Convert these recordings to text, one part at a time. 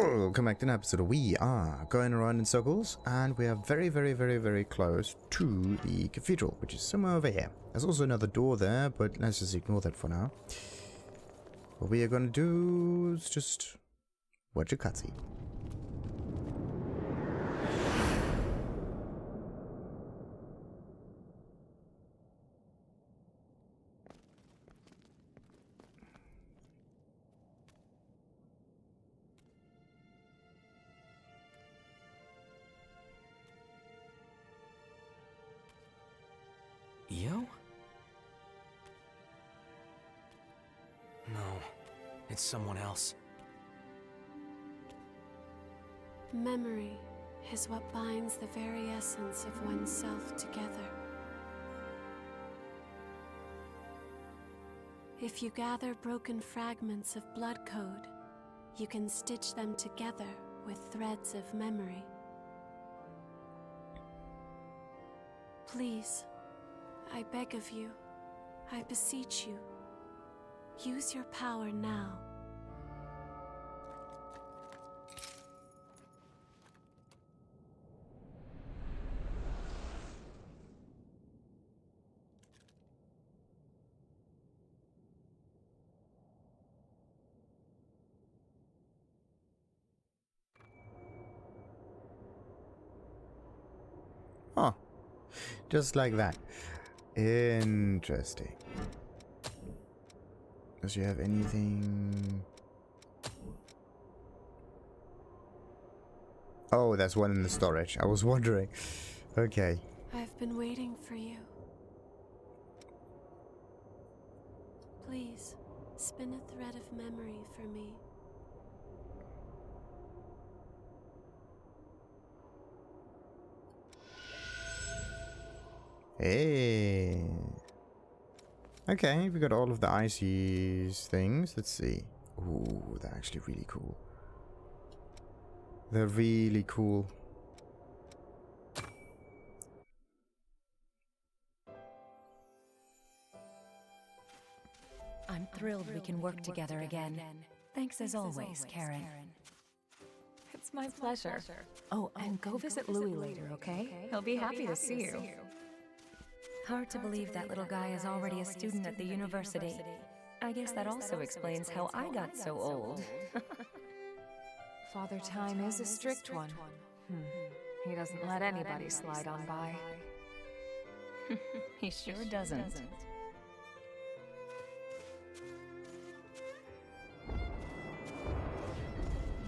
Welcome back to an episode. We are going around in circles, and we are very close to the cathedral, which is somewhere over here. There's also another door there, but let's just ignore that for now. What we are going to do is just watch a cutscene. You? No, it's someone else. Memory is what binds the very essence of oneself together. If you gather broken fragments of Bloodcode, you can stitch them together with threads of memory. Please, I beg of you, I beseech you, use your power now. Oh, just like that. Interesting. Does she have anything? Oh, there's one in the storage. I was wondering. Okay. I've been waiting for you. Please, spin a thread of memory for me. Hey. Okay, we got all of the icy things. Let's see. Ooh, they're actually really cool. They're really cool. I'm thrilled we can work together again. Thanks as always, Karen. It's my pleasure. Oh, and go visit Louis later, okay? He'll be happy to see you. Hard to believe that little guy is already a student at the university. I guess that also explains how I got so old. Father Time is a strict one. He doesn't let anybody slide on by. He sure doesn't.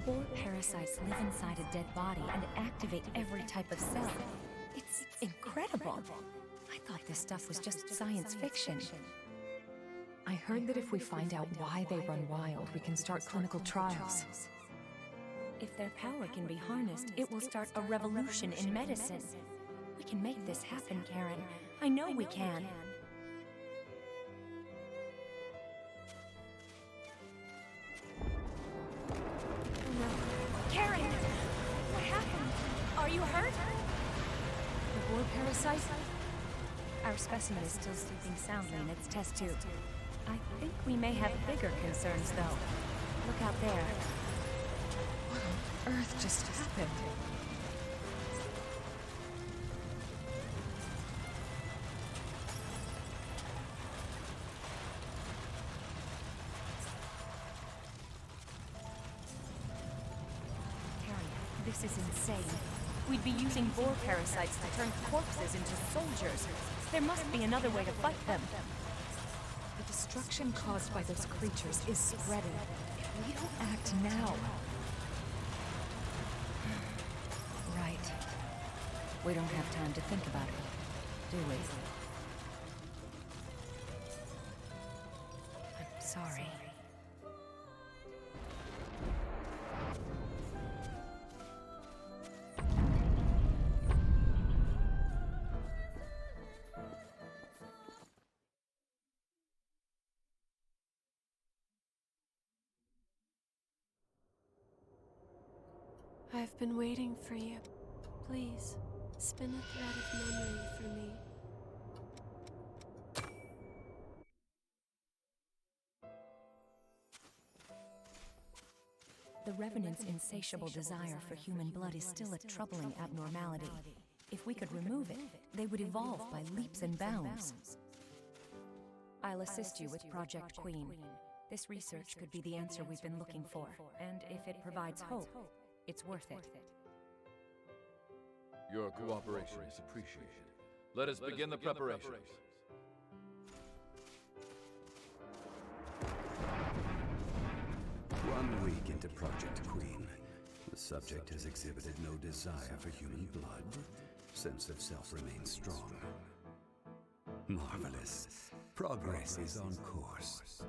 Boar parasites live inside a dead body and activate every type of cell. It's incredible. I thought this stuff was just science fiction. I heard that if we find out why they run wild, we can start clinical trials. If their power can be harnessed, it will start a revolution in medicine. We can make this happen, Karen. I know we can. Karen! What happened? Are you hurt? The boar parasite? Our specimen is still sleeping soundly in its test tube. I think we may have bigger concerns, though. Look out there. What on earth just happened? Karen, this is insane. We'd be using boar parasites to turn corpses into soldiers. There must be another way to fight them. The destruction caused by those creatures is spreading. If we don't act now... Right. We don't have time to think about it, do we? I'm sorry. I've been waiting for you. Please, spin a thread of memory for me. The Revenant's insatiable desire for human blood is still a troubling abnormality. If we could remove it, they would evolve by leaps and bounds. I'll assist you with Project Queen. This research could be the answer we've been looking for, and if it provides hope, it's worth it. Your cooperation is appreciated. Let us begin the preparations. 1 week into Project Queen, the subject has exhibited no desire for human blood. Sense of self remains strong. Marvelous. Progress is on course.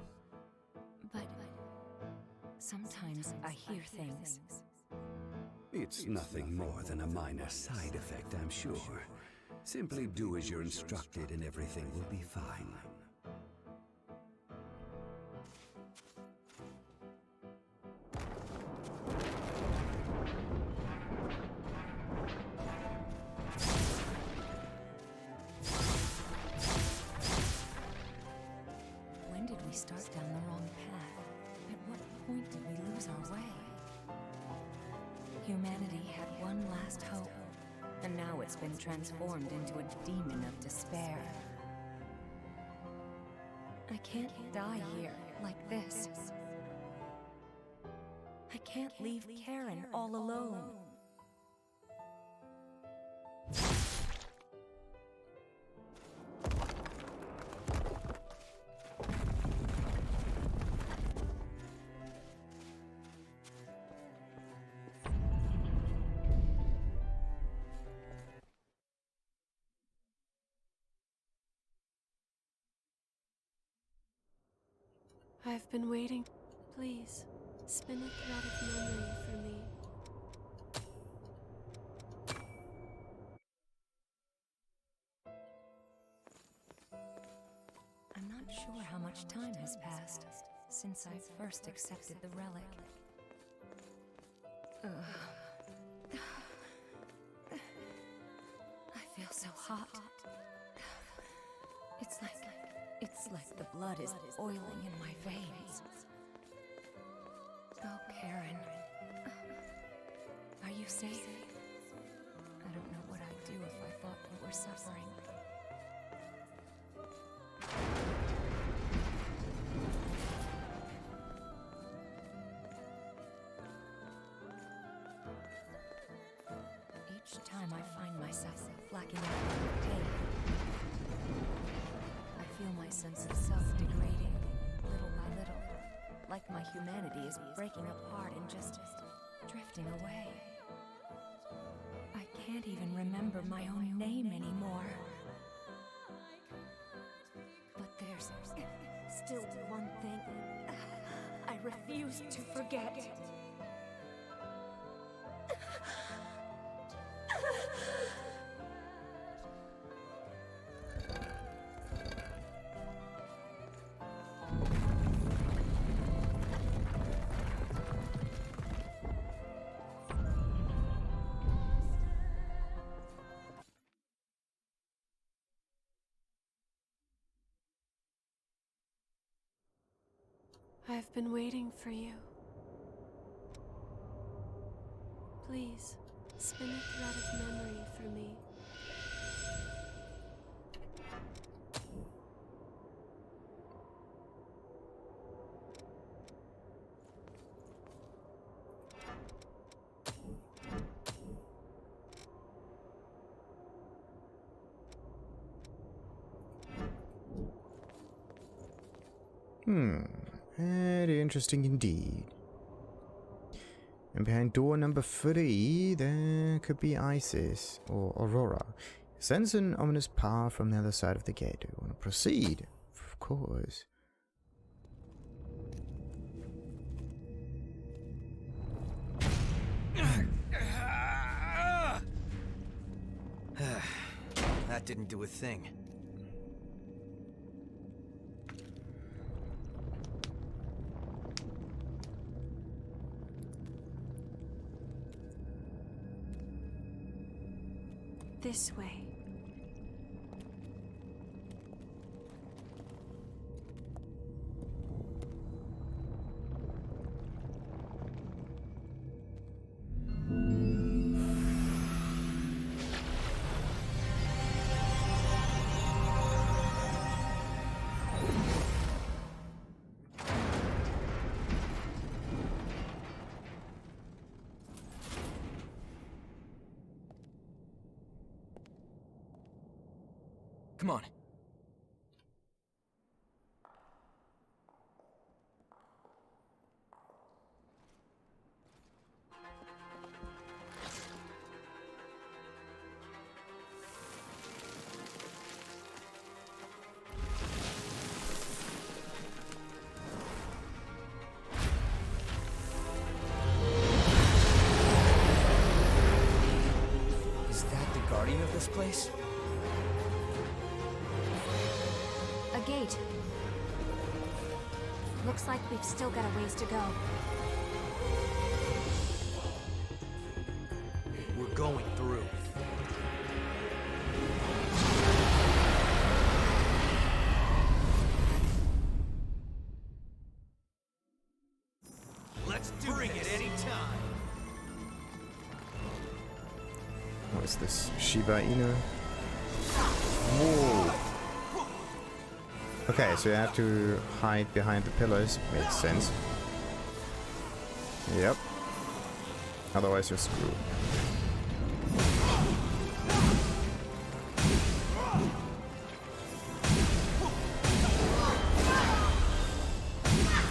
But sometimes I hear things. It's nothing more than a minor side effect, I'm sure. Simply do as you're instructed and everything will be fine. When did we start down the wrong path? At what point did we lose our way? Humanity had one last hope, and now it's been transformed into a demon of despair. I can't die here like this. I can't leave Karen all alone. I've been waiting. Please, spin a thread of memory for me. I'm not sure how much time has passed since I first accepted the relic. I feel so hot. It's like the blood is boiling in my veins. Oh, Karen. Are you safe? I don't know what I'd do if I thought you were suffering. Each time I find myself blacking out with pain, I feel my sense of self degrading, little by little, like my humanity is breaking apart and just drifting away. I can't even remember my own name anymore. But there's still one thing I refuse to forget. I've been waiting for you. Please, spin a thread of memory for me. Very interesting indeed. And behind door number 3, there could be Isis or Aurora. Sense an ominous power from the other side of the gate. Do you want to proceed? Of course. That didn't do a thing. This way. Come on. Of this place? A gate. Looks like we've still got a ways to go. We're going through. Let's bring it anytime. What is this? Shiba Inu? Whoa! Okay, so you have to hide behind the pillars. Makes sense. Yep. Otherwise you're screwed.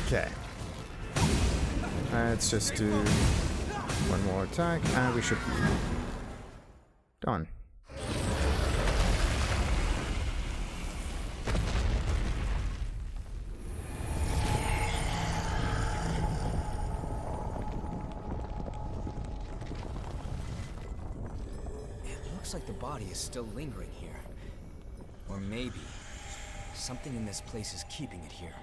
Okay. Let's just do one more attack and we should be done. It looks like the body is still lingering here. Or maybe something in this place is keeping it here.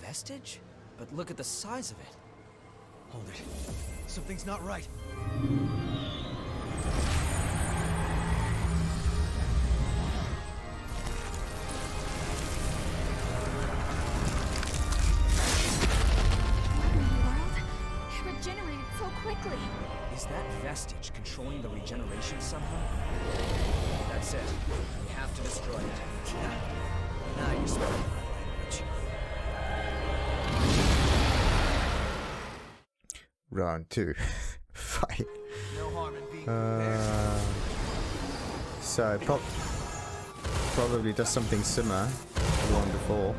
Vestige? But look at the size of it. Hold it. Something's not right. World? It regenerated so quickly. Is that vestige controlling the regeneration somehow? That's it. We have to destroy it. Now you're speaking my language. Round 2. Fight. No harm in being prepared. So probably does something similar to the one before,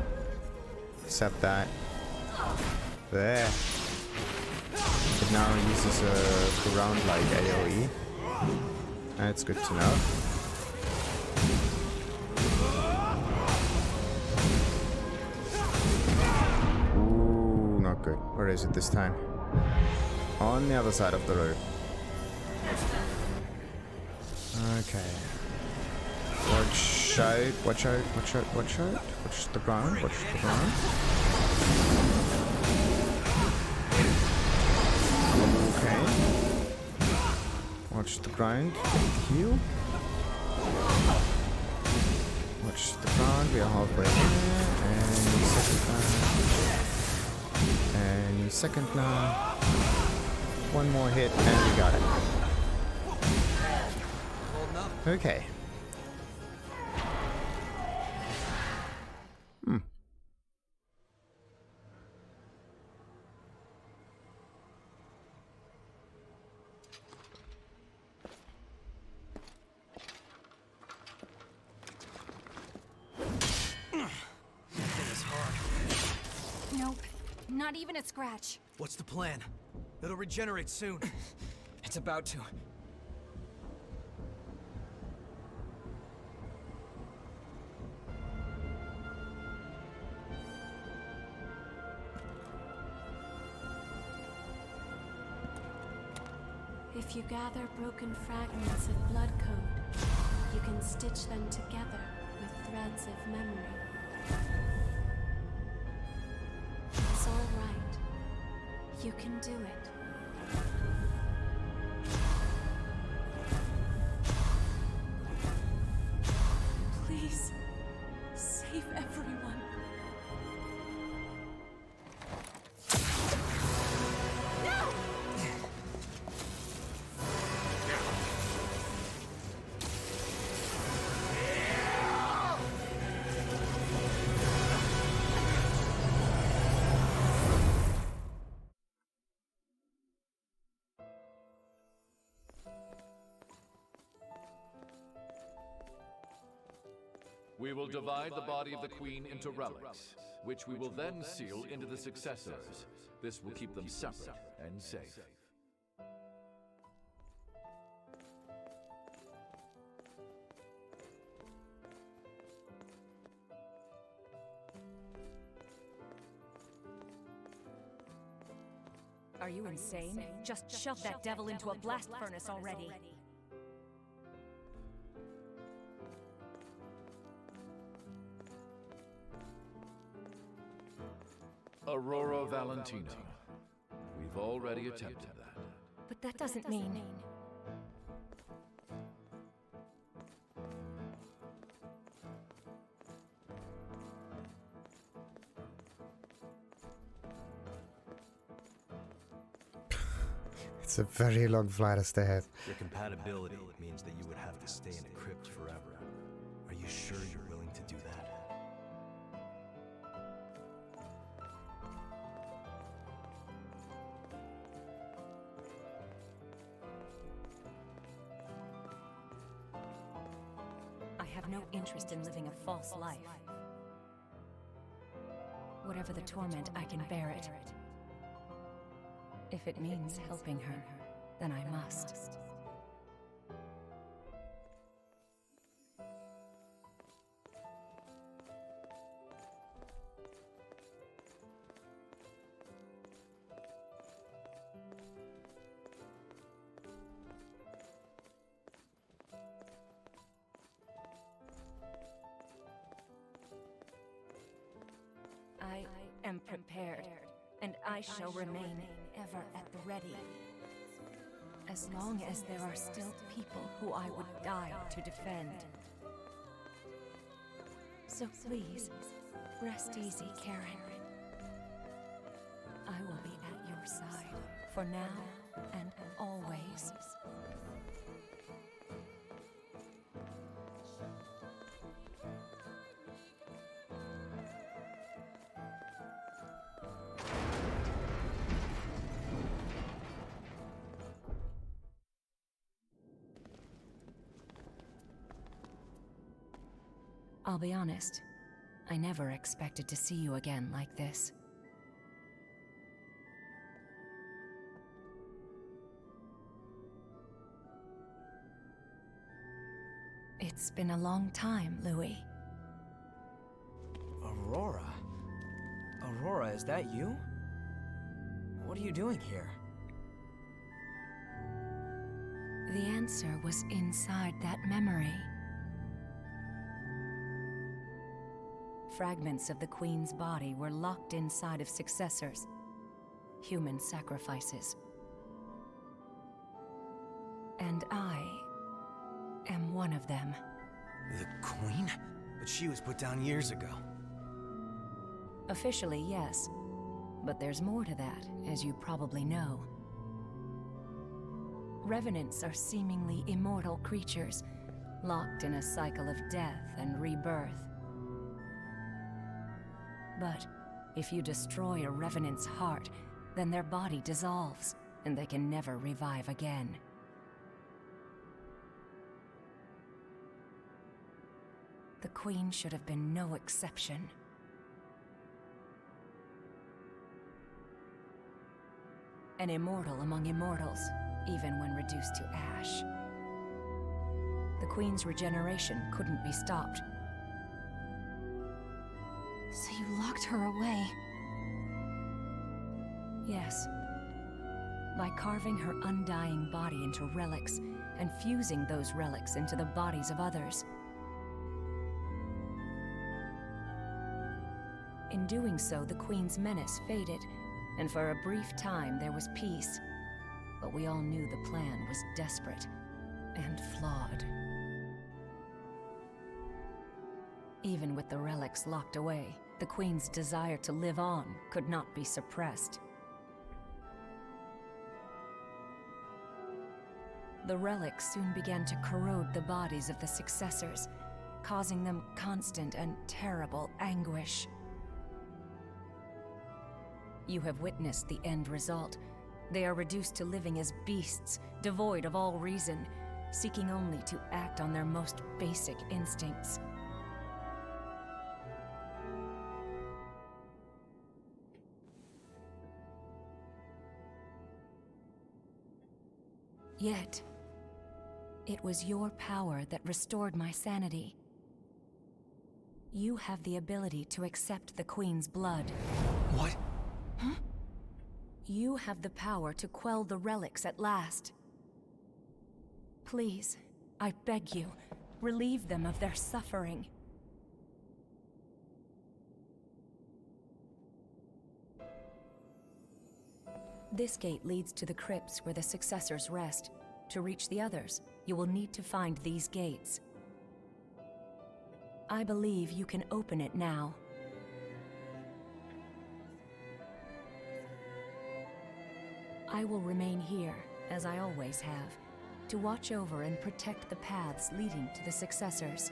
except that there. It now uses a ground like AoE. That's good to know. Ooh, not good. Where is it this time? On the other side of the road. Okay. Watch out, watch out, watch out, watch out. Watch the ground, watch the ground. Okay. Watch the ground, heal. Watch the ground, we are halfway there. Any second now. One more hit and we got it. Okay. Nope, not even a scratch. What's the plan? It'll regenerate soon. It's about to. If you gather broken fragments of Bloodcode, you can stitch them together with threads of memory. It's all right. You can do it. Please, save everyone. We will divide the body of the Queen into relics, which we will then seal into the Successors. This will keep them separate and safe. Are you insane? Just shove that devil into a blast furnace already. Aurora Valentina. We've already attempted that. But that doesn't mean... It's a very long flight of stairs. Your compatibility means that you would have to stay in a crypt forever. Are you sure you're willing to do that? I have no interest in living a false life. Whatever the torment, I can bear it. If it means helping her, then I must. I am prepared, and I shall remain ever at the ready. As long as there are still people who I would die to defend. So please, rest easy, Karen. I will be at your side, for now and always. I'll be honest, I never expected to see you again like this. It's been a long time, Louis. Aurora? Aurora, is that you? What are you doing here? The answer was inside that memory. Fragments of the Queen's body were locked inside of Successors, human sacrifices. And I am one of them. The Queen? But she was put down years ago. Officially, yes. But there's more to that, as you probably know. Revenants are seemingly immortal creatures, locked in a cycle of death and rebirth. But if you destroy a Revenant's heart, then their body dissolves, and they can never revive again. The Queen should have been no exception. An immortal among immortals, even when reduced to ash. The Queen's regeneration couldn't be stopped. So you locked her away? Yes. By carving her undying body into relics and fusing those relics into the bodies of others. In doing so, the Queen's menace faded, and for a brief time there was peace. But we all knew the plan was desperate and flawed. Even with the relics locked away, the Queen's desire to live on could not be suppressed. The relics soon began to corrode the bodies of the Successors, causing them constant and terrible anguish. You have witnessed the end result. They are reduced to living as beasts, devoid of all reason, seeking only to act on their most basic instincts. Yet, it was your power that restored my sanity. You have the ability to accept the Queen's blood. What? You have the power to quell the relics at last. Please, I beg you, relieve them of their suffering. This gate leads to the crypts where the Successors rest. To reach the others, you will need to find these gates. I believe you can open it now. I will remain here, as I always have, to watch over and protect the paths leading to the Successors.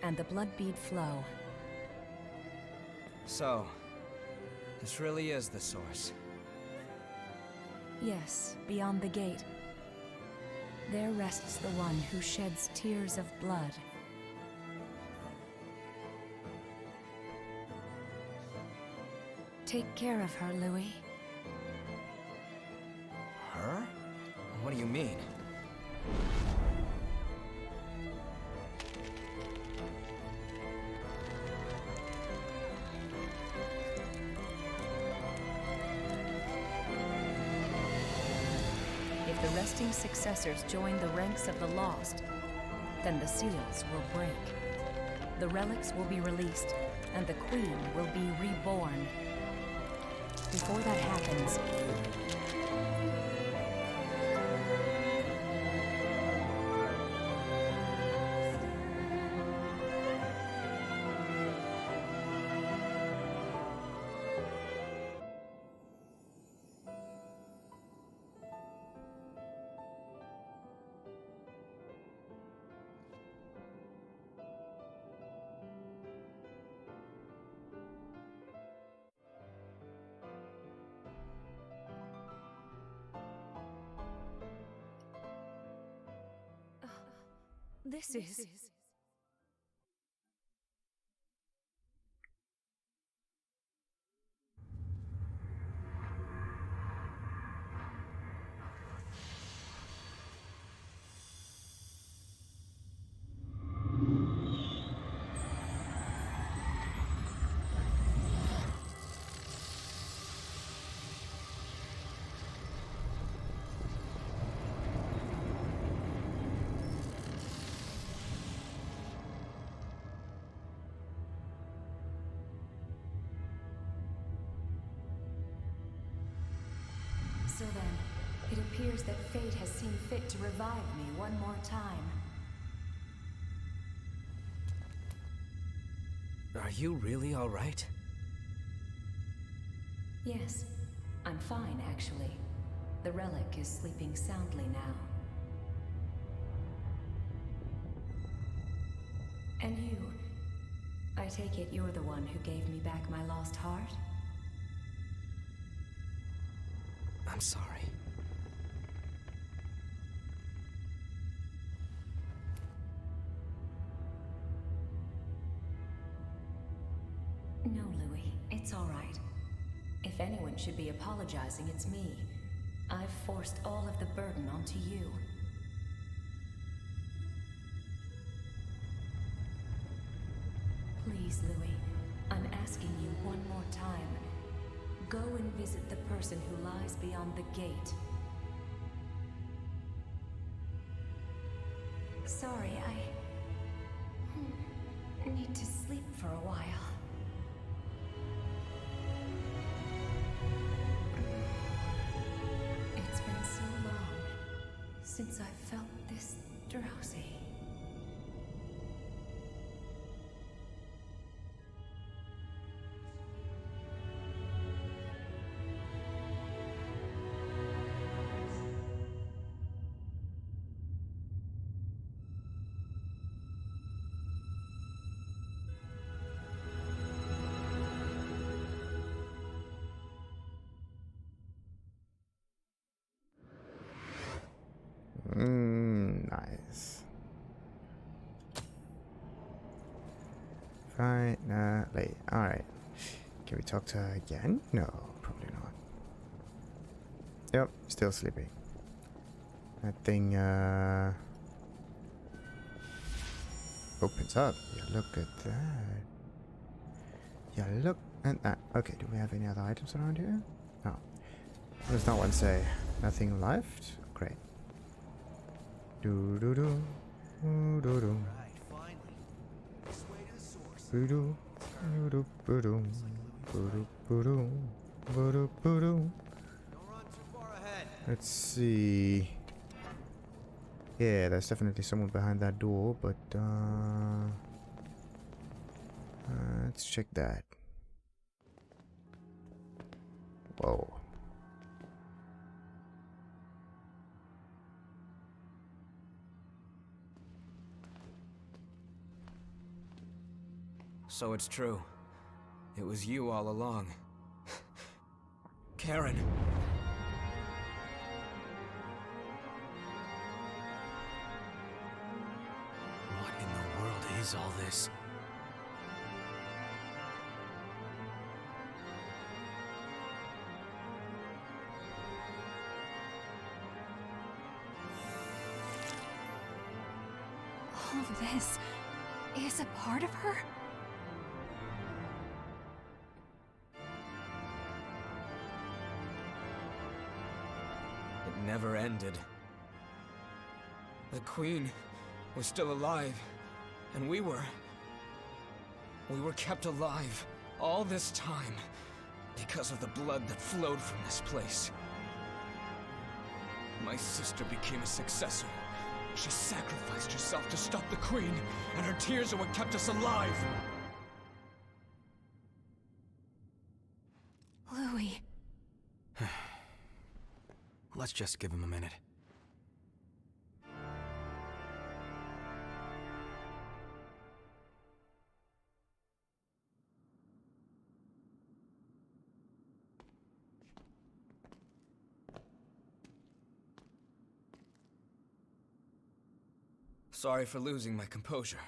And the Bloodbead flow. So, this really is the source. Yes, beyond the gate. There rests the one who sheds tears of blood. Take care of her, Louis. Her? What do you mean? If the resting Successors join the ranks of the lost, then the seals will break. The relics will be released, and the Queen will be reborn. Before that happens, this is... So then, it appears that fate has seen fit to revive me one more time. Are you really all right? Yes, I'm fine, actually. The relic is sleeping soundly now. And you? I take it you're the one who gave me back my lost heart? I'm sorry. No, Louis, it's all right. If anyone should be apologizing, it's me. I've forced all of the burden onto you. Please, Louis, I'm asking you one more time. Go and visit the person who lies beyond the gate. Sorry, I need to sleep for a while. It's been so long since I felt this drowsy. Nice. Finally. Alright. Can we talk to her again? No, probably not. Yep, still sleeping. That thing opens up. Yeah, look at that. Yeah, look at that. Okay, do we have any other items around here? No. What does that one say? Nothing left? Great. Do do do. Do do do. Boo do. Boo do boo do. Boo do boo do. Boo do boo do. Let's see. Yeah, there's definitely someone behind that door, but let's check that. Whoa. So it's true. It was you all along. Karen. What in the world is all this? All of this is a part of her? It never ended. The Queen was still alive, and we were kept alive all this time because of the blood that flowed from this place. My sister became a successor. She sacrificed herself to stop the Queen, and her tears are what kept us alive. Louis. Let's just give him a minute. Sorry for losing my composure.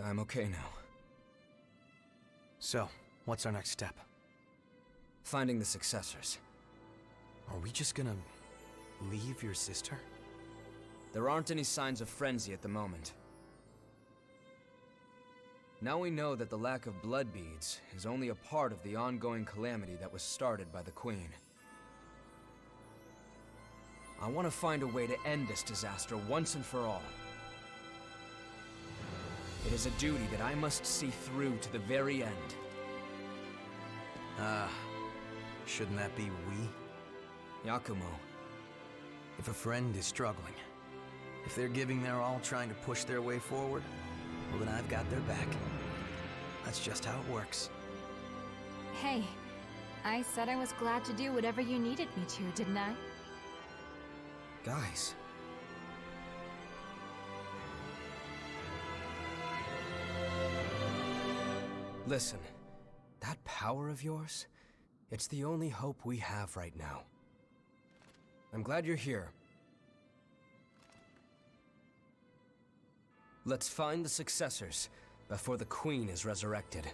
I'm okay now. So, what's our next step? Finding the successors. Are we just gonna leave your sister? There aren't any signs of frenzy at the moment. Now we know that the lack of Bloodbeads is only a part of the ongoing calamity that was started by the Queen. I want to find a way to end this disaster once and for all. It is a duty that I must see through to the very end. Shouldn't that be we? Yakumo. If a friend is struggling, if they're giving their all trying to push their way forward, well then I've got their back. That's just how it works. Hey, I said I was glad to do whatever you needed me to, didn't I? Guys. Listen, that power of yours, it's the only hope we have right now. I'm glad you're here. Let's find the successors before the Queen is resurrected.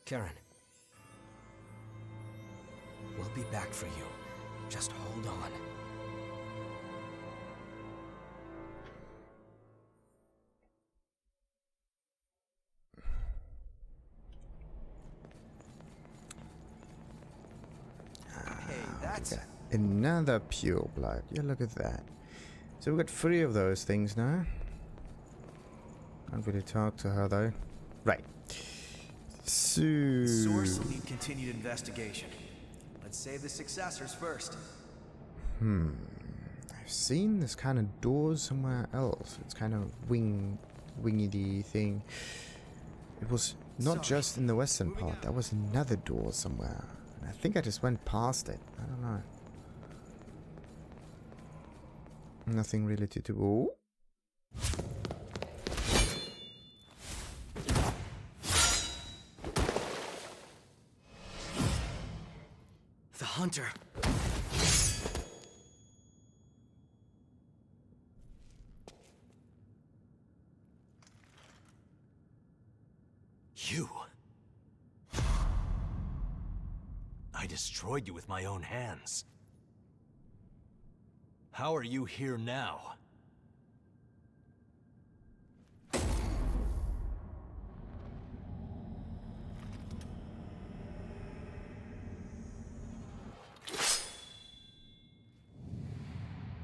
Karen. We'll be back for you. Just hold on. Hey, that's... Okay. Another pure blood. Yeah, look at that. So we've got 3 of those things now. Can't really talk to her though. Right. So... The source will need continued investigation. Let's save the successors first. I've seen this kind of door somewhere else. It's kind of wingy thing. It was not just in the western part. There was another door somewhere. And I think I just went past it. I don't know. Nothing really to do. Oh. The hunter. You? I destroyed you with my own hands. How are you here now?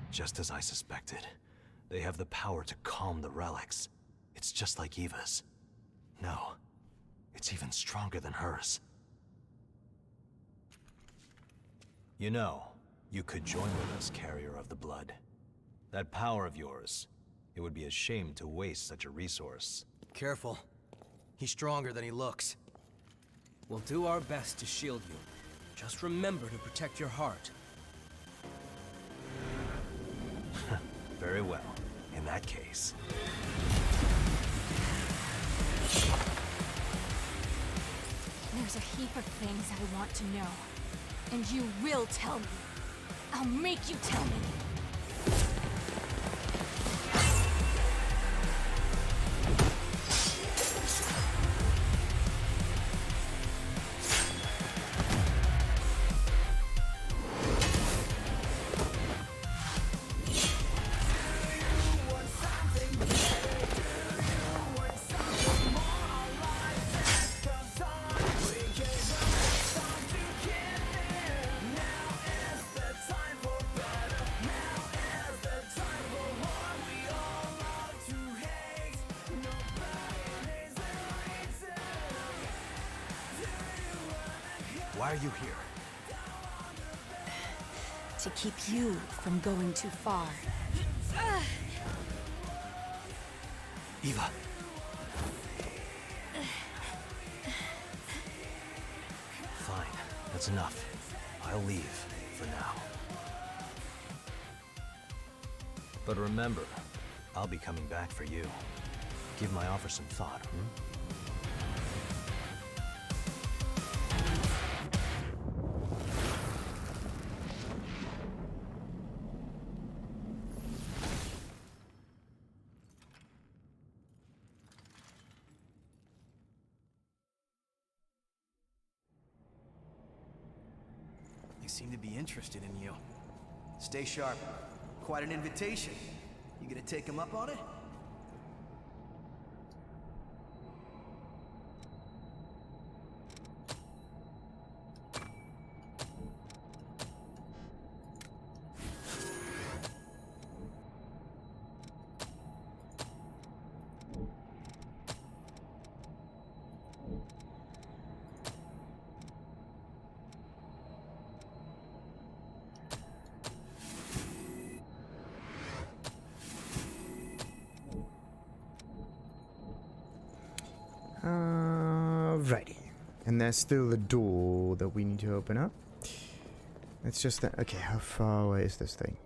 Just as I suspected. They have the power to calm the relics. It's just like Eva's. No, it's even stronger than hers. You know, you could join with us, Carrier of the Blood. That power of yours, it would be a shame to waste such a resource. Careful. He's stronger than he looks. We'll do our best to shield you. Just remember to protect your heart. Very well. In that case... There's a heap of things I want to know. And you will tell me. I'll make you tell me. Why are you here? To keep you from going too far. Eva. Fine, that's enough. I'll leave, for now. But remember, I'll be coming back for you. Give my offer some thought, They seem to be interested in you. Stay sharp. Quite an invitation. You gonna take him up on it? Righty. And there's still the door that we need to open up. It's just that. Okay, how far away is this thing?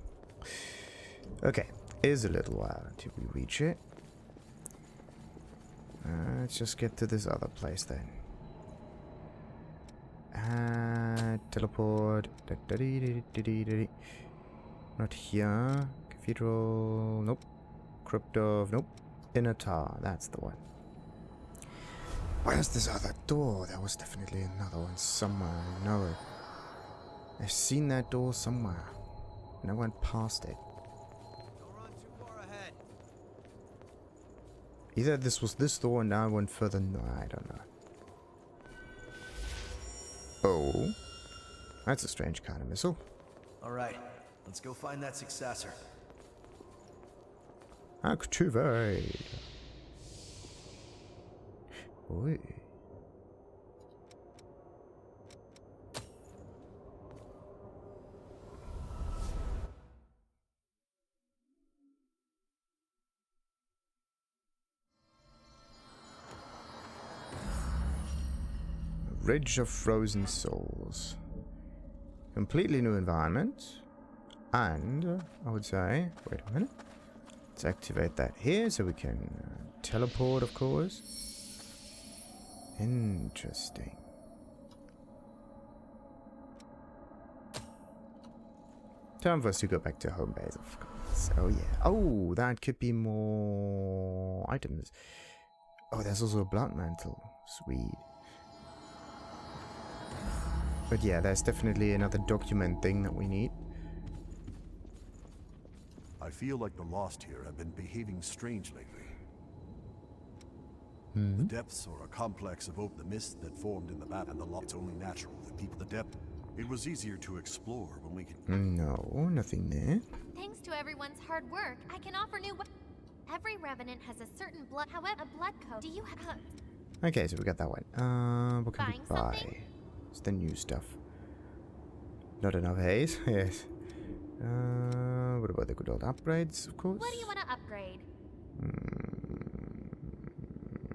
Okay, is a little while until we reach it. Let's just get to this other place then. Teleport. Not here. Cathedral. Nope. Crypto. Nope. Inner Tower. That's the one. Where's this other door? There was definitely another one somewhere. I know it. I've seen that door somewhere. And I went past it. Don't run too far ahead. Either this was this door and now I went further. No, I don't know. Oh. That's a strange kind of missile. Alright, let's go find that successor. Activate. Oi. Ridge of Frozen Souls. Completely new environment. And I would say, wait a minute. Let's activate that here so we can teleport, of course. Interesting. Time for us to go back to home base, of course. Oh, yeah. Oh, that could be more items. Oh, there's also a blood mantle. Sweet. But yeah, there's definitely another document thing that we need. I feel like the Lost here have been behaving strange lately. The depths are a complex of the mist that formed in the map, and the lot. It's only natural that people. The depth. It was easier to explore when we could. No, nothing there. Thanks to everyone's hard work, I can offer new. Every revenant has a certain blood. However, a blood code. Do you have? Okay, so we got that one. What can Buying we buy? something? It's the new stuff. Not enough haze. Yes. What about the good old upgrades? Of course. What do you want to upgrade?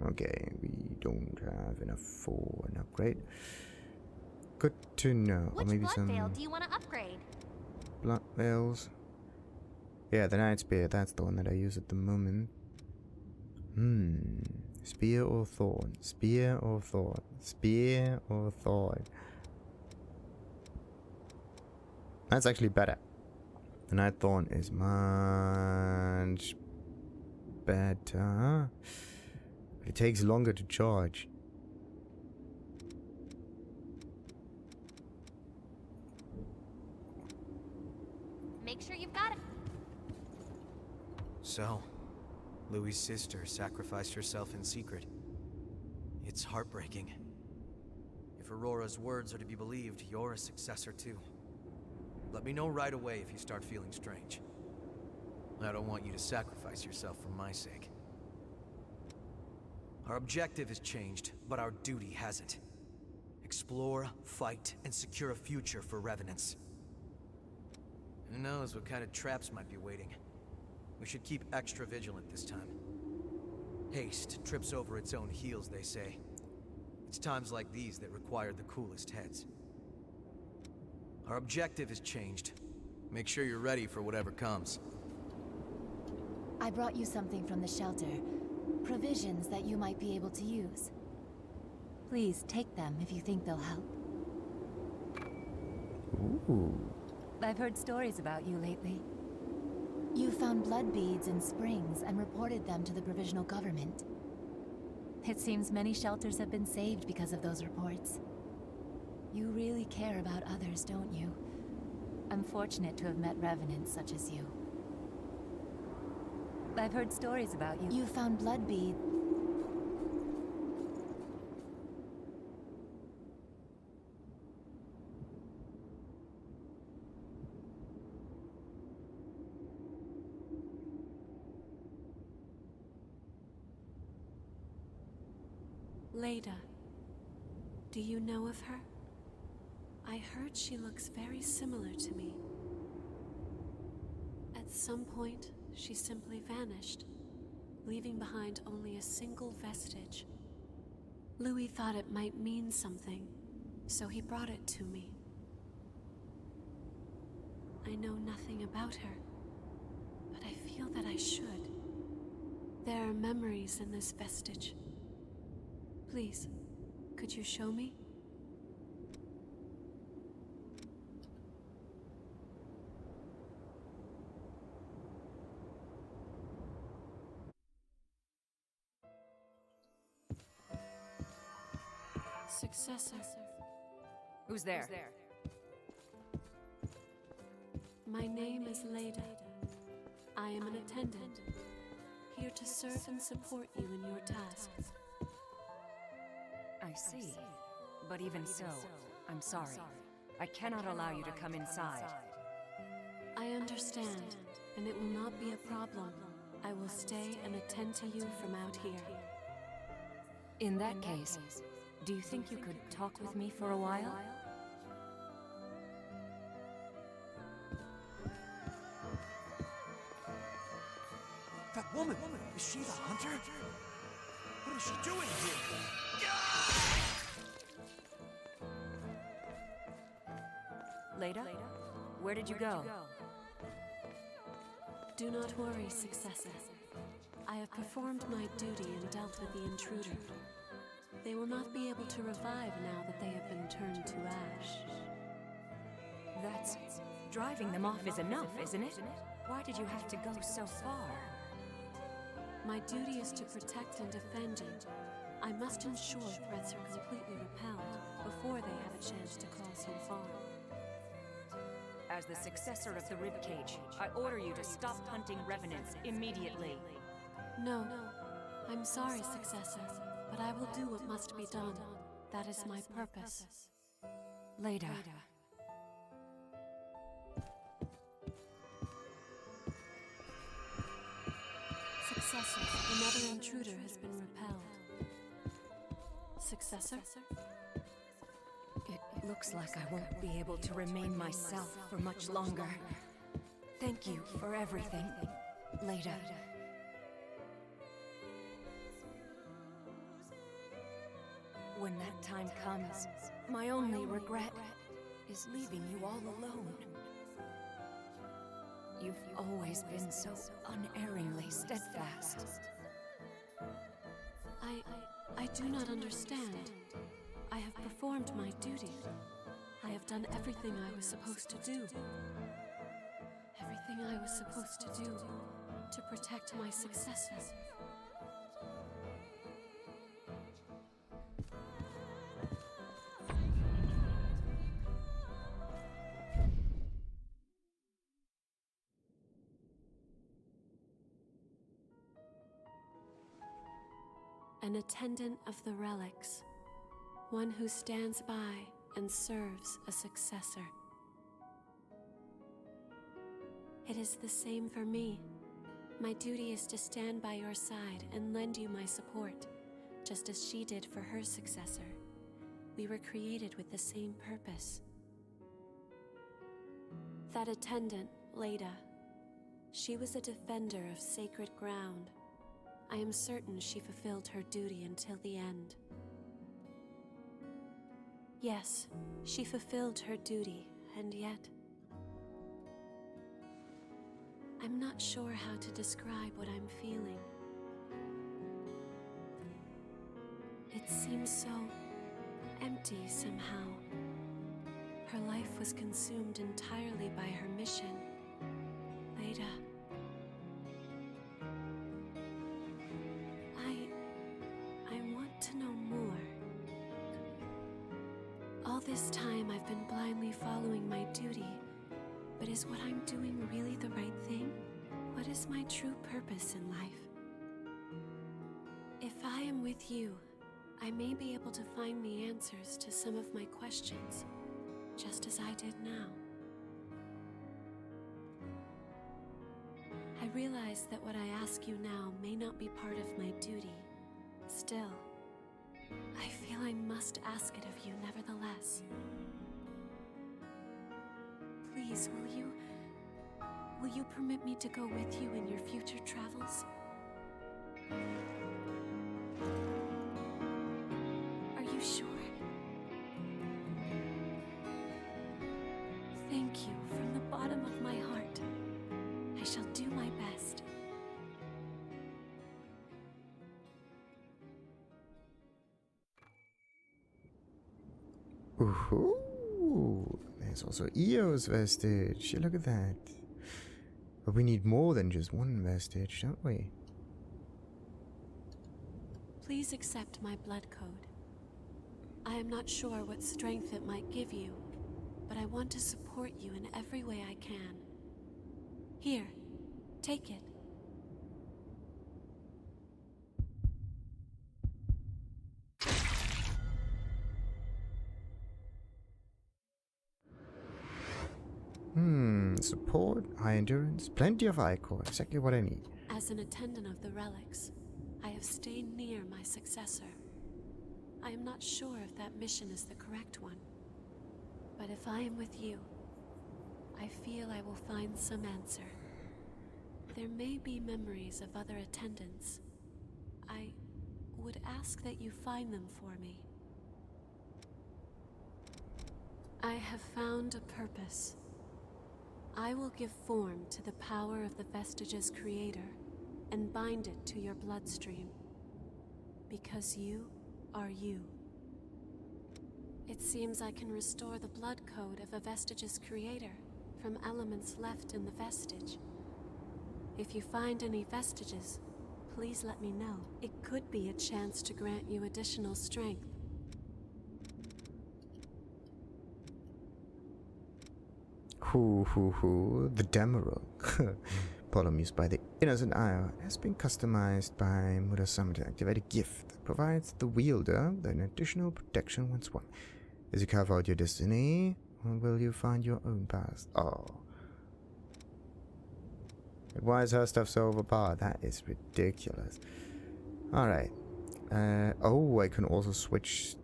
Okay, we don't have enough for an upgrade. Good to know. Which or maybe blood some veil do you want to upgrade? blood veils. Yeah, the Night Spear. That's the one that I use at the moment. Spear or thorn? Spear or thorn? Spear or thorn? That's actually better. The Night Thorn is much better. But it takes longer to charge. Make sure you've got it. So, Louis' sister sacrificed herself in secret. It's heartbreaking. If Aurora's words are to be believed, you're a successor too. Let me know right away if you start feeling strange. I don't want you to sacrifice yourself for my sake. Our objective has changed, but our duty hasn't. Explore, fight, and secure a future for revenants. Who knows what kind of traps might be waiting. We should keep extra vigilant this time. Haste trips over its own heels, they say. It's times like these that require the coolest heads. Our objective has changed. Make sure you're ready for whatever comes. I brought you something from the shelter. Provisions that you might be able to use. Please take them if you think they'll help. Ooh. I've heard stories about you lately. You found Bloodbeads in springs and reported them to the provisional government. It seems many shelters have been saved because of those reports. You really care about others, don't you? I'm fortunate to have met revenants such as you. I've heard stories about you. You found Bloodbead. Leda. Do you know of her? I heard she looks very similar to me. At some point, she simply vanished, leaving behind only a single vestige. Louis thought it might mean something, so he brought it to me. I know nothing about her, but I feel that I should. There are memories in this vestige. Please, could you show me? Successor. Who's there? My name is Leda. I am an attendant, here to serve and support you in your tasks. I see. But even so, I'm sorry. I cannot allow you to come inside. I understand, and it will not be a problem. I will stay and attend to you from out here. In that case, do you think you could talk with me for a while? That woman! Is she the hunter? What is she doing here? Leda? Where did you go? Do not worry, Successor. I have performed my duty and dealt with the intruder. They will not be able to revive now that they have been turned to ash. That's... driving them off is enough, isn't it? Why did you have to go so far? My duty is to protect and defend you. I must ensure threats are completely repelled before they have a chance to cause you harm. As the successor of the Ribcage, I order you to stop hunting revenants immediately. No. I'm sorry, Successor, but I will do what must be done. That is my purpose. Leda. Successor, another intruder has been repelled. Successor? It looks like I won't be able to remain myself for much longer. Thank you for everything, Leda. When that time comes, my only regret is leaving you all alone. You've always been so unerringly steadfast. I do not understand. I have performed my duty. I have done everything I was supposed to do. Everything I was supposed to do to protect my successor. An attendant of the relics. One who stands by and serves a successor. It is the same for me. My duty is to stand by your side and lend you my support, just as she did for her successor. We were created with the same purpose. That attendant, Leda, she was a defender of sacred ground. I am certain she fulfilled her duty until the end. Yes, she fulfilled her duty, and yet... I'm not sure how to describe what I'm feeling. It seems so empty somehow. Her life was consumed entirely by her mission. Leda. I want to know more. All this time I've been blindly following my duty, but is what I'm doing really the right thing? What is my true purpose in life? If I am with you, I may be able to find the answers to some of my questions, just as I did now. I realize that what I ask you now may not be part of my duty. Still, I feel I must ask it of you nevertheless. Please, will you permit me to go with you in your future travels? Are you sure? Thank you from the bottom of my heart. I shall do my best. Ooh, there's also Eos Vestige. Look at that. But we need more than just one vestige, don't we? Please accept my blood code. I am not sure what strength it might give you, but I want to support you in every way I can. Here, take it. Support, high endurance, plenty of ichor, exactly what I need. As an attendant of the relics, I have stayed near my successor. I am not sure if that mission is the correct one, but if I am with you, I feel I will find some answer. There may be memories of other attendants. I would ask that you find them for me. I have found a purpose. I will give form to the power of the Vestige's creator and bind it to your bloodstream. Because you are you. It seems I can restore the blood code of a Vestige's creator from elements left in the Vestige. If you find any vestiges, please let me know. It could be a chance to grant you additional strength. The Demeril. Poem used by the Innocent Isle has been customized by Murasama to activate a gift that provides the wielder with an additional protection once won. As you carve out your destiny, or will you find your own path? Oh. Why is her stuff so overpowered? That is ridiculous. Alright. Oh, I can also switch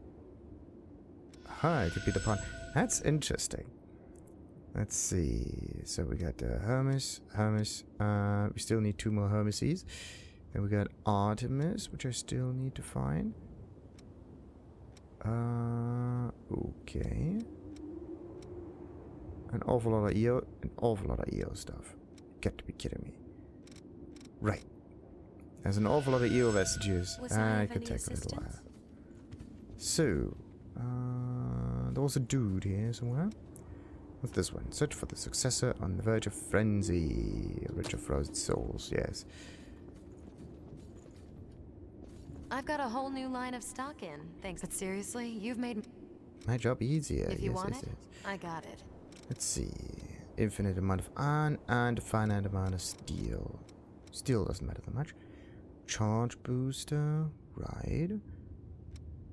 her to be the pawn. That's interesting. Let's see. So we got Hermes. We still need 2 more Hermeses. Then we got Artemis, which I still need to find. Okay. An awful lot of EO stuff. Got to be kidding me. Right. There's an awful lot of EO vestiges. It could take a little while. So, there was a dude here somewhere. What's this one? Search for the successor on the verge of frenzy. Rich of frozen souls, yes. I've got a whole new line of stock in. Thanks, but seriously, you've made my job easier. If you want it, I got it. Let's see. Infinite amount of iron and a finite amount of steel. Steel doesn't matter that much. Charge booster, right?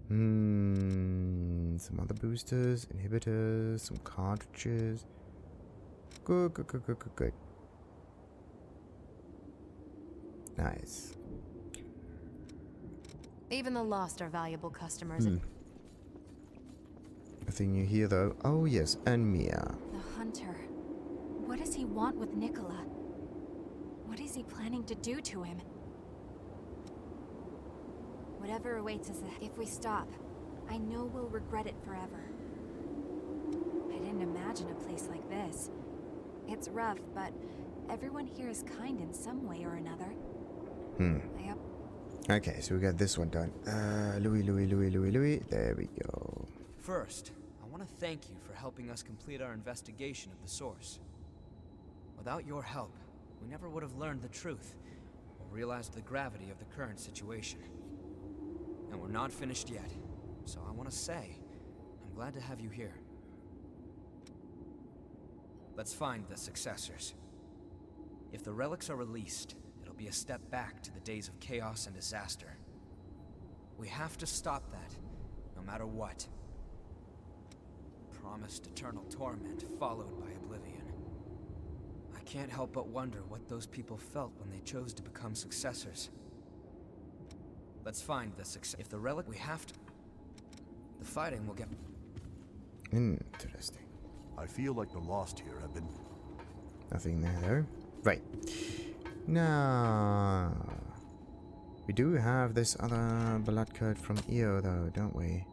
Some other boosters, inhibitors, some cartridges. Good. Nice. Even the lost are valuable customers. Nothing new here though. Oh yes, and Mia. The hunter. What does he want with Nicola? What is he planning to do to him? Whatever awaits us, if we stop, I know we'll regret it forever. I didn't imagine a place like this. It's rough, but everyone here is kind in some way or another. Okay, so we got this one done. Louis. There we go. First, I want to thank you for helping us complete our investigation of the source. Without your help, we never would have learned the truth or realized the gravity of the current situation. And we're not finished yet, so I want to say, I'm glad to have you here. Let's find the successors. If the relics are released, it'll be a step back to the days of chaos and disaster. We have to stop that, no matter what. Promised eternal torment followed by oblivion. I can't help but wonder what those people felt when they chose to become successors. Let's find the success. If the relic, we have to. The fighting will get. Interesting. I feel like the lost here have been. Nothing there though. Right. Now we do have this other Bloodcode from EO though, don't we?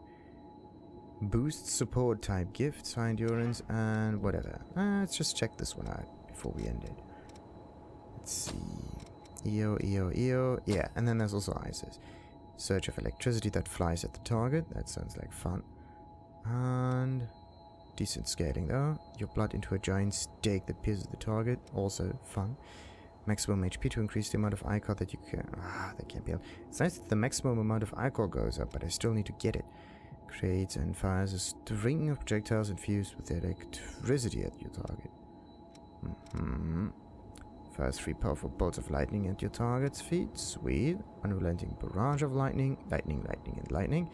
Boost support type gifts, high endurance, and whatever. Let's just check this one out before we end it. Let's see. EO. Yeah, and then there's also ISIS. Surge of electricity that flies at the target. That sounds like fun. And decent scaling though. Your blood into a giant stake that pierces the target. Also fun. Maximum HP to increase the amount of ichor that you can. That can't be helped. It's nice that the maximum amount of ichor goes up, but I still need to get it. Creates and fires a string of projectiles infused with electricity at your target. Fires 3 powerful bolts of lightning at your target's feet. Sweet. Unrelenting barrage of lightning. Lightning.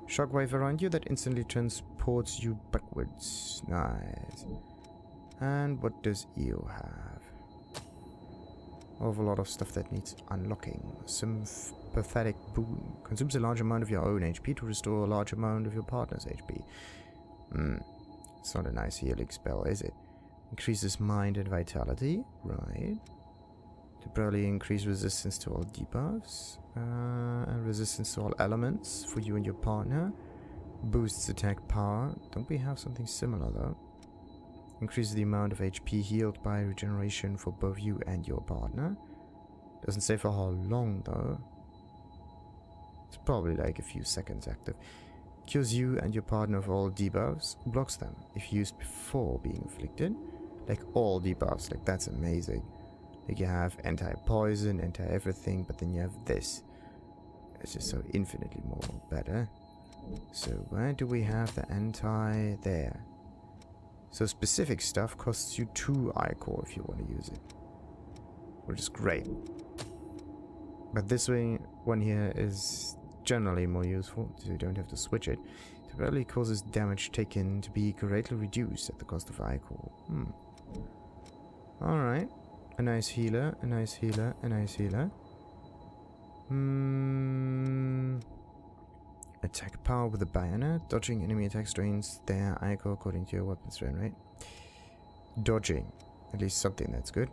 Shockwave around you that instantly transports you backwards. Nice. And what does EO have? Awful lot of stuff that needs unlocking. Some pathetic boon. Consumes a large amount of your own HP to restore a large amount of your partner's HP. It's not a nice healing spell, is it? Increases mind and vitality. Right. Temporarily increase resistance to all debuffs. And resistance to all elements for you and your partner. Boosts attack power. Don't we have something similar though? Increases the amount of HP healed by regeneration for both you and your partner. Doesn't say for how long though. It's probably like a few seconds active. Cures you and your partner of all debuffs. Blocks them if used before being inflicted. Like all debuffs, like that's amazing. Like you have anti-poison, anti-everything, but then you have this. It's just so infinitely more better. So where do we have the anti there? So specific stuff costs you 2 ichor if you want to use it, which is great. But this one here is generally more useful, so you don't have to switch it. Temporarily causes damage taken to be greatly reduced at the cost of ichor. Alright. A nice healer, a nice healer, a nice healer. Attack power with a bayonet. Dodging enemy attacks drains their ichor according to your weapon strength, right? Dodging. At least something that's good.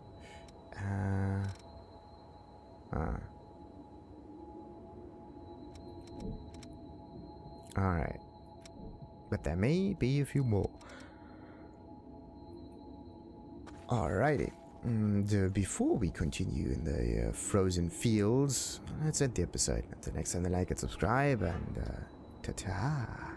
Alright. But there may be a few more. Alrighty. Before we continue in the frozen fields, let's end the episode. Until next time, like and subscribe, and ta-ta.